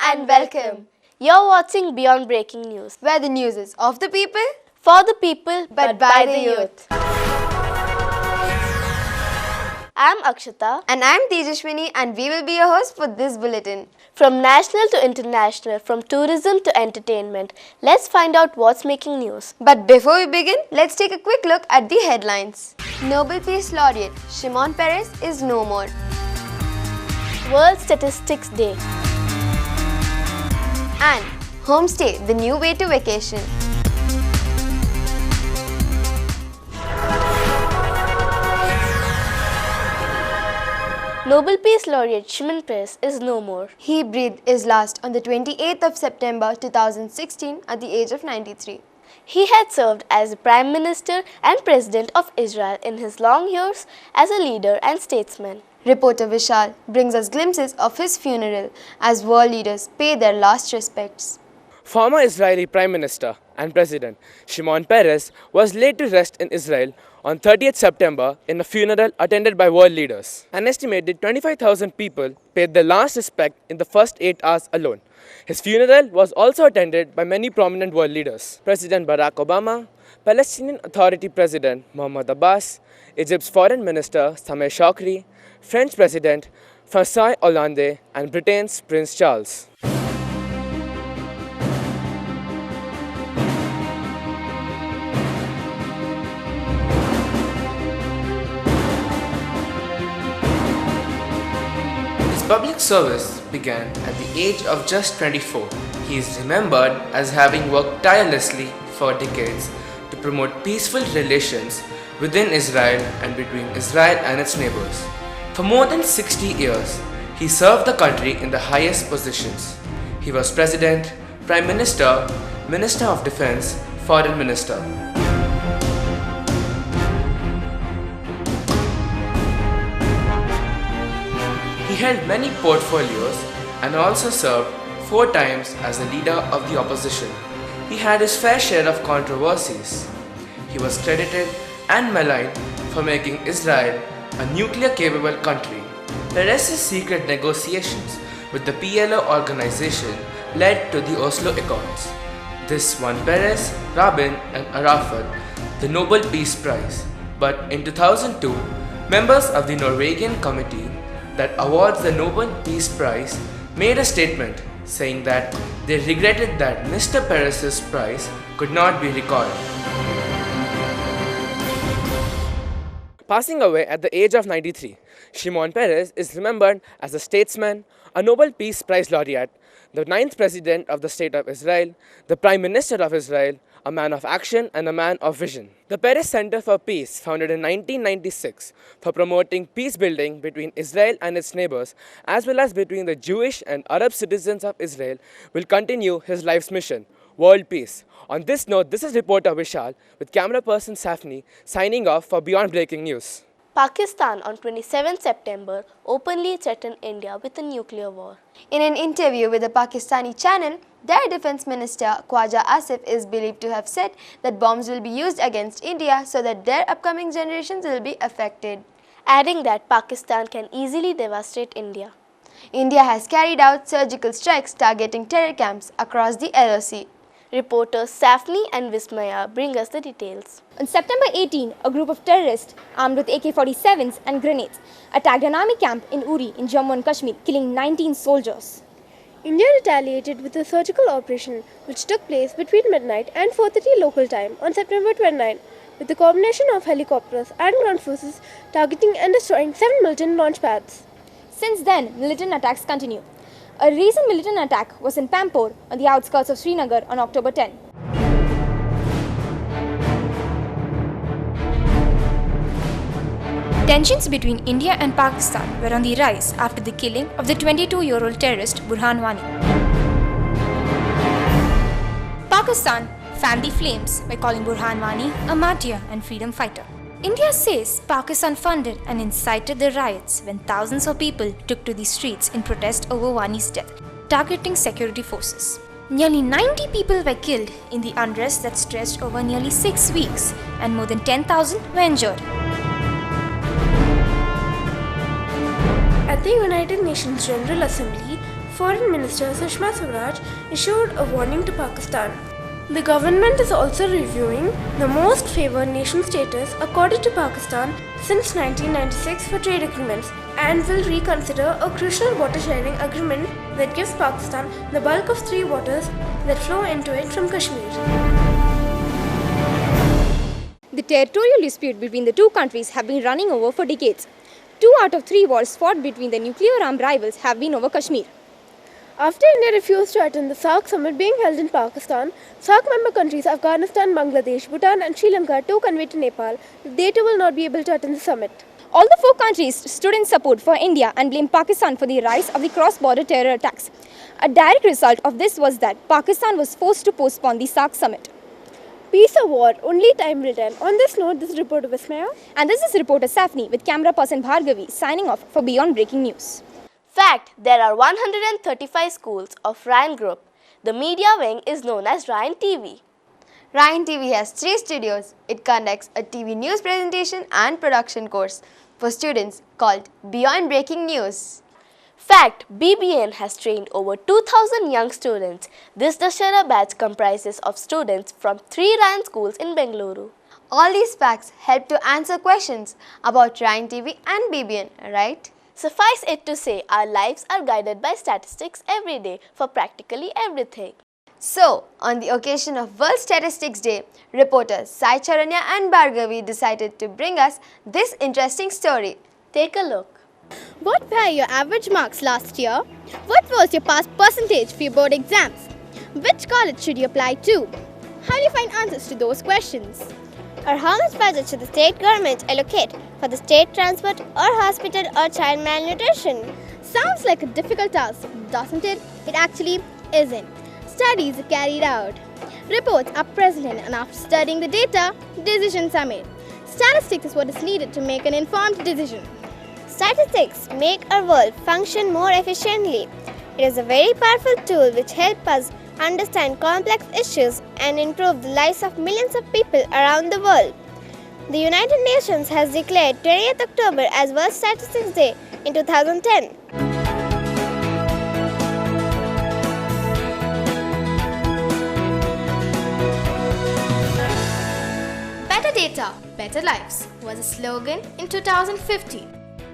and welcome. You're watching Beyond Breaking News, Where the news is of the people, for the people, but by the youth. I'm Akshata. And I'm Tejashwini, and we will be your hosts for this bulletin. From national to international, from tourism to entertainment, let's find out what's making news. But before we begin, let's take a quick look at the headlines. Nobel Peace Laureate Shimon Peres is no more. World Statistics Day. And homestay, the new way to vacation. Nobel Peace Laureate Shimon Peres is no more. He breathed his last on the 28th of September 2016 at the age of 93. He had served as the Prime Minister and President of Israel in his long years as a leader and statesman. Reporter Vishal brings us glimpses of his funeral as world leaders pay their last respects. Former Israeli Prime Minister and President Shimon Peres was laid to rest in Israel on 30th September in a funeral attended by world leaders. An estimated 25,000 people paid their last respect in the first 8 hours alone. His funeral was also attended by many prominent world leaders. President Barack Obama, Palestinian Authority President Mahmoud Abbas, Egypt's Foreign Minister Sameh Shoukry, French President François Hollande, and Britain's Prince Charles. His public service began at the age of just 24. He is remembered as having worked tirelessly for decades to promote peaceful relations within Israel and between Israel and its neighbors. For more than 60 years, he served the country in the highest positions. He was President, Prime Minister, Minister of Defense, Foreign Minister. He held many portfolios and also served 4 times as the leader of the opposition. He had his fair share of controversies. He was credited and maligned for making Israel a nuclear-capable country. Peres' secret negotiations with the PLO organization led to the Oslo Accords. This won Peres, Rabin, and Arafat the Nobel Peace Prize. But in 2002, members of the Norwegian committee that awards the Nobel Peace Prize made a statement saying that they regretted that Mr. Peres' prize could not be recalled. Passing away at the age of 93, Shimon Peres is remembered as a statesman, a Nobel Peace Prize laureate, the 9th President of the State of Israel, the Prime Minister of Israel, a man of action and a man of vision. The Peres Center for Peace, founded in 1996 for promoting peace building between Israel and its neighbors, as well as between the Jewish and Arab citizens of Israel, will continue his life's mission, world peace. On this note, this is reporter Vishal with camera person Safni signing off for Beyond Breaking News. Pakistan on 27 September openly threatened India with a nuclear war. In an interview with a Pakistani channel, their Defense Minister Khwaja Asif is believed to have said that bombs will be used against India so that their upcoming generations will be affected, adding that Pakistan can easily devastate India. India has carried out surgical strikes targeting terror camps across the LOC. Reporters Safni and Vismaya bring us the details. On September 18, a group of terrorists armed with AK-47s and grenades attacked an army camp in Uri in Jammu and Kashmir, killing 19 soldiers. India retaliated with a surgical operation which took place between midnight and 4:30 local time on September 29, with the combination of helicopters and ground forces targeting and destroying 7 militant launch pads. Since then, militant attacks continue. A recent militant attack was in Pampore on the outskirts of Srinagar on October 10. Tensions between India and Pakistan were on the rise after the killing of the 22-year-old terrorist Burhan Wani. Pakistan fanned the flames by calling Burhan Wani a martyr and freedom fighter. India says Pakistan funded and incited the riots when thousands of people took to the streets in protest over Wani's death, targeting security forces. Nearly 90 people were killed in the unrest that stretched over nearly 6 weeks, and more than 10,000 were injured. At the United Nations General Assembly, Foreign Minister Sushma Swaraj issued a warning to Pakistan. The government is also reviewing the most favored nation status according to Pakistan since 1996 for trade agreements and will reconsider a crucial water sharing agreement that gives Pakistan the bulk of 3 waters that flow into it from Kashmir. The territorial dispute between the two countries have been running over for decades. 2 out of 3 wars fought between the nuclear-armed rivals have been over Kashmir. After India refused to attend the SAARC summit being held in Pakistan, SAARC member countries Afghanistan, Bangladesh, Bhutan and Sri Lanka too conveyed to Nepal that they too will not be able to attend the summit. All the 4 countries stood in support for India and blamed Pakistan for the rise of the cross-border terror attacks. A direct result of this was that Pakistan was forced to postpone the SAARC summit. Peace or war, only time will tell. On this note, this is reporter Vismaya. And this is reporter Safni with camera person Bhargavi signing off for Beyond Breaking News. Fact, there are 135 schools of Ryan Group. The media wing is known as Ryan TV. Ryan TV has 3 studios. It conducts a TV news presentation and production course for students called Beyond Breaking News. Fact, BBN has trained over 2,000 young students. This Dashera batch comprises of students from 3 Ryan schools in Bengaluru. All these facts help to answer questions about Ryan TV and BBN, right? Suffice it to say, our lives are guided by statistics every day for practically everything. So, on the occasion of World Statistics Day, reporters Sai Charanya and Bhargavi decided to bring us this interesting story. Take a look. What were your average marks last year? What was your pass percentage for your board exams? Which college should you apply to? How do you find answers to those questions? Or how much budget should the state government allocate for the state transport or hospital or child malnutrition? Sounds like a difficult task, doesn't it? It actually isn't. Studies are carried out. Reports are presented and after studying the data, decisions are made. Statistics is what is needed to make an informed decision. Statistics make our world function more efficiently. It is a very powerful tool which helps us understand complex issues and improve the lives of millions of people around the world. The United Nations has declared 20th October as World Statistics Day in 2010. Better data, better lives was a slogan in 2015.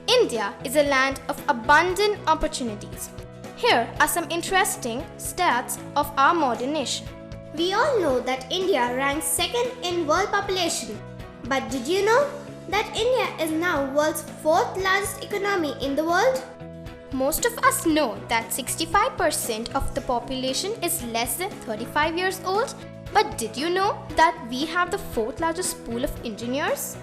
India is a land of abundant opportunities. Here are some interesting stats of our modern nation. We all know that India ranks second in world population. But did you know that India is now world's 4th largest economy in the world? Most of us know that 65% of the population is less than 35 years old. But did you know that we have the 4th largest pool of engineers?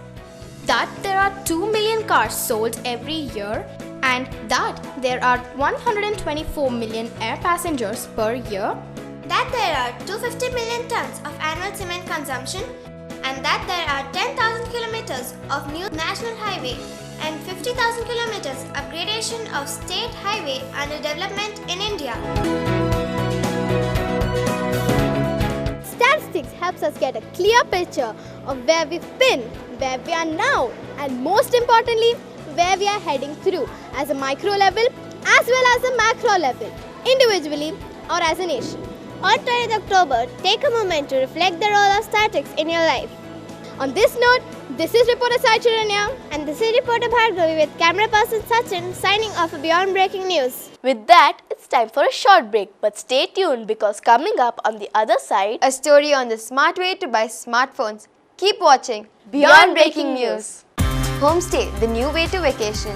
That there are 2 million cars sold every year and that there are 124 million air passengers per year? That there are 250 million tons of annual cement consumption and that there are 10,000 kilometers of new national highway and 50,000 kilometers upgradation of state highway under development in India. Statistics helps us get a clear picture of where we've been, where we are now, and most importantly, where we are heading through as a micro level as well as a macro level, individually or as a nation. On 20th October, take a moment to reflect the role of statistics in your life. On this note, this is reporter Sai Charanya and this is reporter Bhargavi with camera person Sachin signing off for Beyond Breaking News. With that, it's time for a short break, but stay tuned because coming up on the other side, a story on the smart way to buy smartphones. Keep watching Beyond Breaking News. Homestay, the new way to vacation.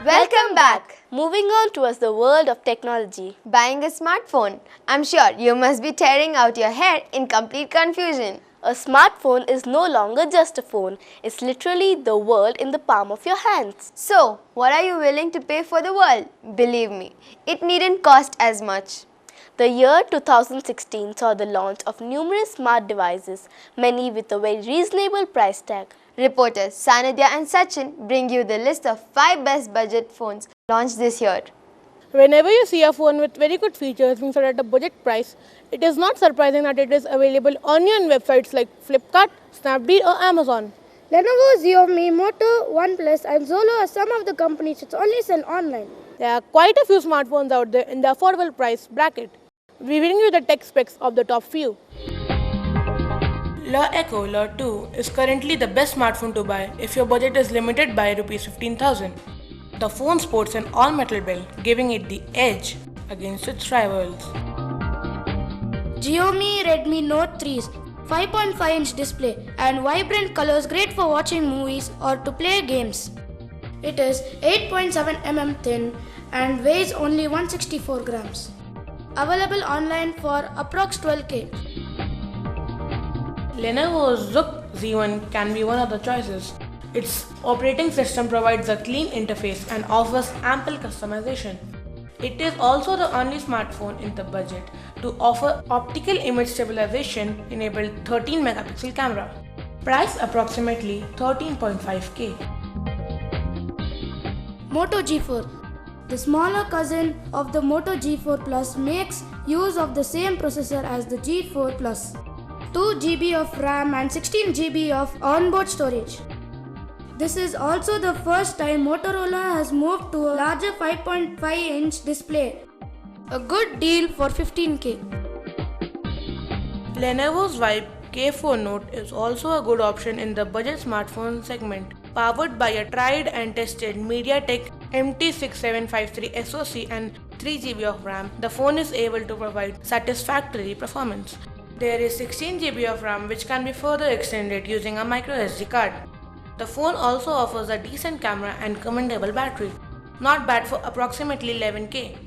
Welcome back. Moving on towards the world of technology. Buying a smartphone. I'm sure you must be tearing out your hair in complete confusion. A smartphone is no longer just a phone. It's literally the world in the palm of your hands. So, what are you willing to pay for the world? Believe me, it needn't cost as much. The year 2016 saw the launch of numerous smart devices, many with a very reasonable price tag. Reporters Sanidhya and Sachin bring you the list of 5 best budget phones launched this year. Whenever you see a phone with very good features being sold at a budget price, it is not surprising that it is available only on websites like Flipkart, Snapdeal or Amazon. Lenovo, Xiaomi, Moto, OnePlus and Zolo are some of the companies which only sell online. There are quite a few smartphones out there in the affordable price bracket. We bring you the tech specs of the top few. La Echo La 2 is currently the best smartphone to buy if your budget is limited by Rs 15,000. The phone sports an all-metal build, giving it the edge against its rivals. Xiaomi Redmi Note 3's 5.5-inch display and vibrant colors great for watching movies or to play games. It is 8.7 mm thin and weighs only 164 grams. Available online for approx 12K. Lenovo's Zook Z1 can be one of the choices. Its operating system provides a clean interface and offers ample customization. It is also the only smartphone in the budget to offer optical image stabilization enabled 13 megapixel camera. Price approximately 13.5K. Moto G4. The smaller cousin of the Moto G4 Plus makes use of the same processor as the G4 Plus. 2 GB of RAM and 16 GB of onboard storage. This is also the first time Motorola has moved to a larger 5.5-inch display. A good deal for 15K. Lenovo's Vibe K4 Note is also a good option in the budget smartphone segment. Powered by a tried and tested MediaTek MT6753 SoC and 3 GB of RAM, the phone is able to provide satisfactory performance. There is 16 GB of RAM which can be further extended using a microSD card. The phone also offers a decent camera and commendable battery. Not bad for approximately 11K.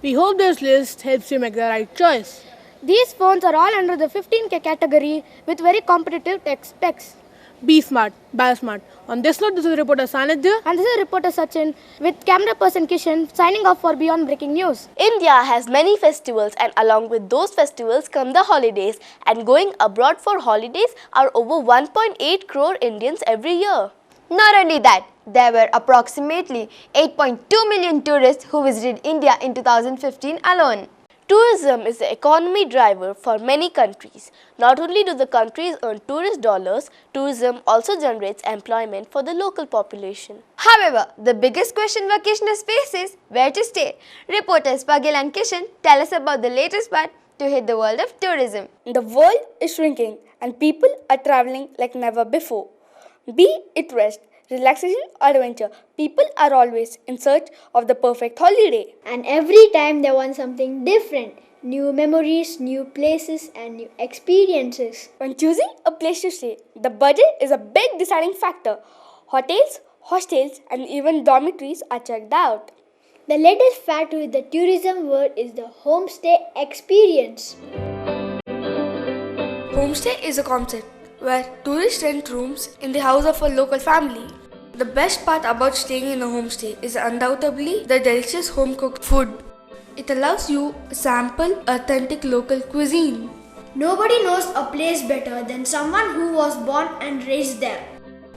We hope this list helps you make the right choice. These phones are all under the 15K category with very competitive tech specs. Be smart, buy smart. On this note, this is reporter Sanidhya. And this is reporter Sachin with camera person Kishan signing off for Beyond Breaking News. India has many festivals and along with those festivals come the holidays, and going abroad for holidays are over 1.8 crore Indians every year. Not only that, there were approximately 8.2 million tourists who visited India in 2015 alone. Tourism is the economy driver for many countries. Not only do the countries earn tourist dollars, tourism also generates employment for the local population. However, the biggest question vacationers face is where to stay. Reporters Pagil and Kishan tell us about the latest part to hit the world of tourism. The world is shrinking and people are traveling like never before. Be it rest, relaxation or adventure, people are always in search of the perfect holiday. And every time they want something different. New memories, new places and new experiences. When choosing a place to stay, the budget is a big deciding factor. Hotels, hostels and even dormitories are checked out. The latest fact with the tourism world is the homestay experience. Homestay is a concept where tourists rent rooms in the house of a local family. The best part about staying in a homestay is undoubtedly the delicious home-cooked food. It allows you to sample authentic local cuisine. Nobody knows a place better than someone who was born and raised there.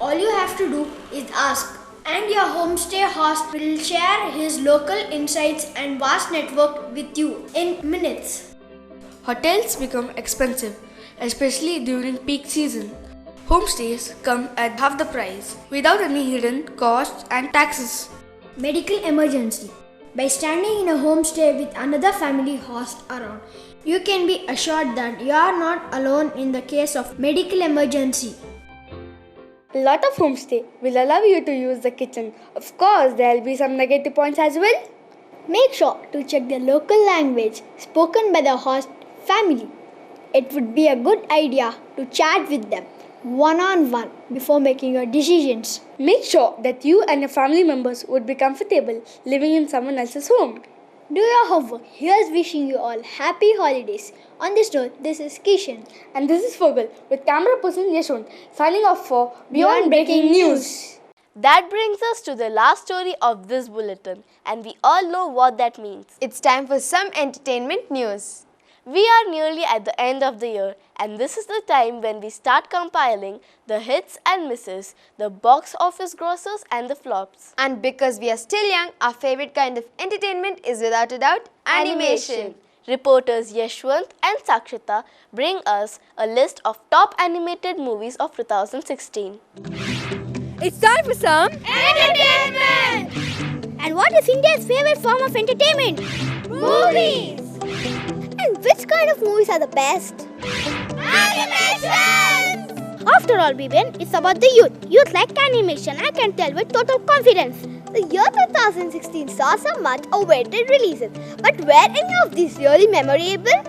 All you have to do is ask, and your homestay host will share his local insights and vast network with you in minutes. Hotels become expensive, especially during peak season. Homestays come at half the price without any hidden costs and taxes. Medical emergency. By standing in a homestay with another family host around, you can be assured that you are not alone in the case of medical emergency. A lot of homestay will allow you to use the kitchen. Of course, there will be some negative points as well. Make sure to check the local language spoken by the host family. It would be a good idea to chat with them one-on-one before making your decisions. Make sure that you and your family members would be comfortable living in someone else's home. Do your homework. Here's wishing you all happy holidays. On this note, this is Kishan. And this is Fogel with camera person Yashwant signing off for Beyond Breaking News. That brings us to the last story of this bulletin, and we all know what that means. It's time for some entertainment news. We are nearly at the end of the year, and this is the time when we start compiling the hits and misses, the box office grosses and the flops. And because we are still young, our favorite kind of entertainment is without a doubt animation. Reporters Yashwant and Akshata bring us a list of top animated movies of 2016. It's time for some Entertainment! And what is India's favorite form of entertainment? Movies! And which kind of movies are the best? Animation! After all, BBN, it's about the youth. Youth like animation, I can tell with total confidence. The year 2016 saw some much awaited releases. But were any of these really memorable?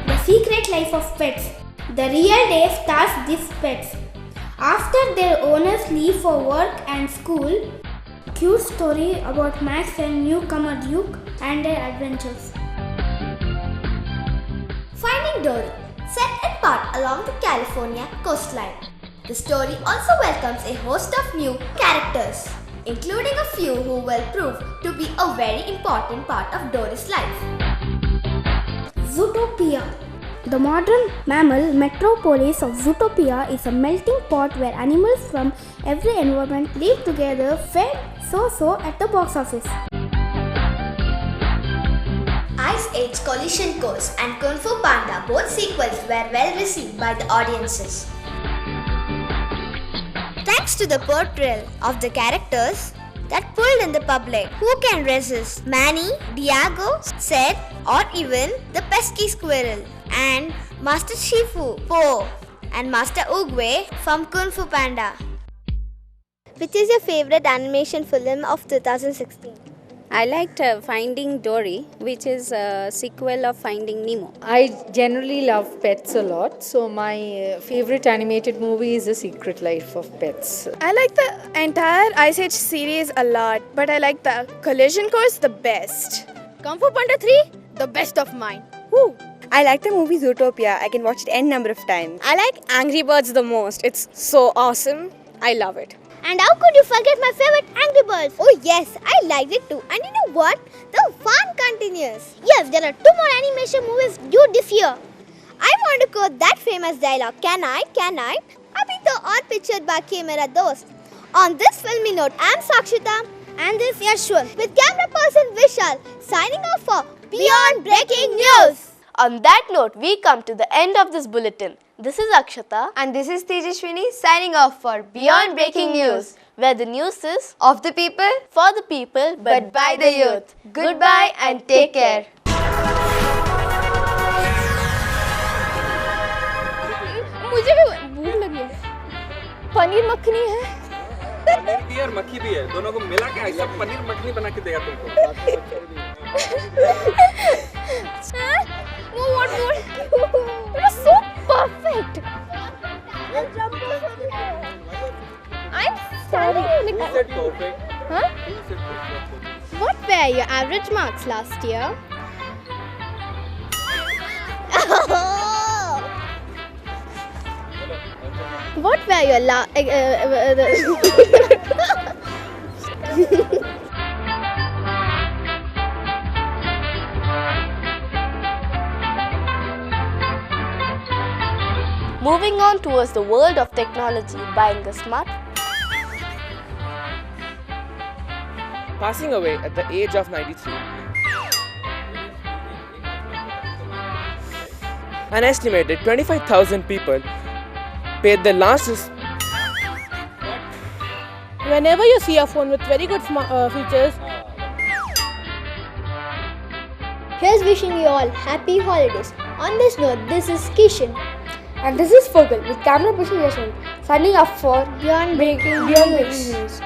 The Secret Life of Pets. The real day stars these pets. After their owners leave for work and school, cute story about Max and newcomer Duke and their adventures. Finding Dory, set in part along the California coastline. The story also welcomes a host of new characters, including a few who will prove to be a very important part of Dory's life. Zootopia. The modern mammal metropolis of Zootopia is a melting pot where animals from every environment live together, fed so at the box office. Ice Age Collision Course and Kung Fu Panda, both sequels, were well received by the audiences. Thanks to the portrayal of the characters that pulled in the public. Who can resist Manny, Diago, Sid, or even the pesky squirrel? And Master Shifu, Po, and Master Oogway from Kung Fu Panda. Which is your favorite animation film of 2016? I liked Finding Dory, which is a sequel of Finding Nemo. I generally love pets a lot, so my favorite animated movie is The Secret Life of Pets. I like the entire Ice Age series a lot, but I like the Collision Course the best. Kung Fu Panda 3, the best of mine. Woo! I like the movie Zootopia. I can watch it n number of times. I like Angry Birds the most. It's so awesome. I love it. And how could you forget my favorite Angry Birds? Oh yes, I liked it too. And you know what? The fun continues. Yes, there are 2 more animation movies due this year. I want to quote that famous dialogue. Can I? Abhi to aur picture baki hai mera dost. On this filmy note, I am Akshata and this Yashwant with camera person Vishal signing off for Beyond Breaking News. On that note, we come to the end of this bulletin. This is Akshata and this is Tejashwini signing off for Beyond Breaking News, where the news is of the people, for the people, but by the youth. Goodbye and take care. मुझे भी भूख लगी है। पनीर मक्खनी है। पनीर भी और मक्खी भी है, दोनों को मिला के ऐसा पनीर मक्खनी बना के देगा तुमको। What? It was so perfect. I'm standing like. Who said perfect? Huh? Who said perfect? What were your average marks last year? What were your moving on towards the world of technology, buying a smart. Passing away at the age of 93. An estimated 25,000 people paid their last. Whenever you see a phone with very good features, Here's wishing you all happy holidays. On this note, this is Kishan. And this is Fogel with camera person Yashwant signing off for Beyond Breaking News.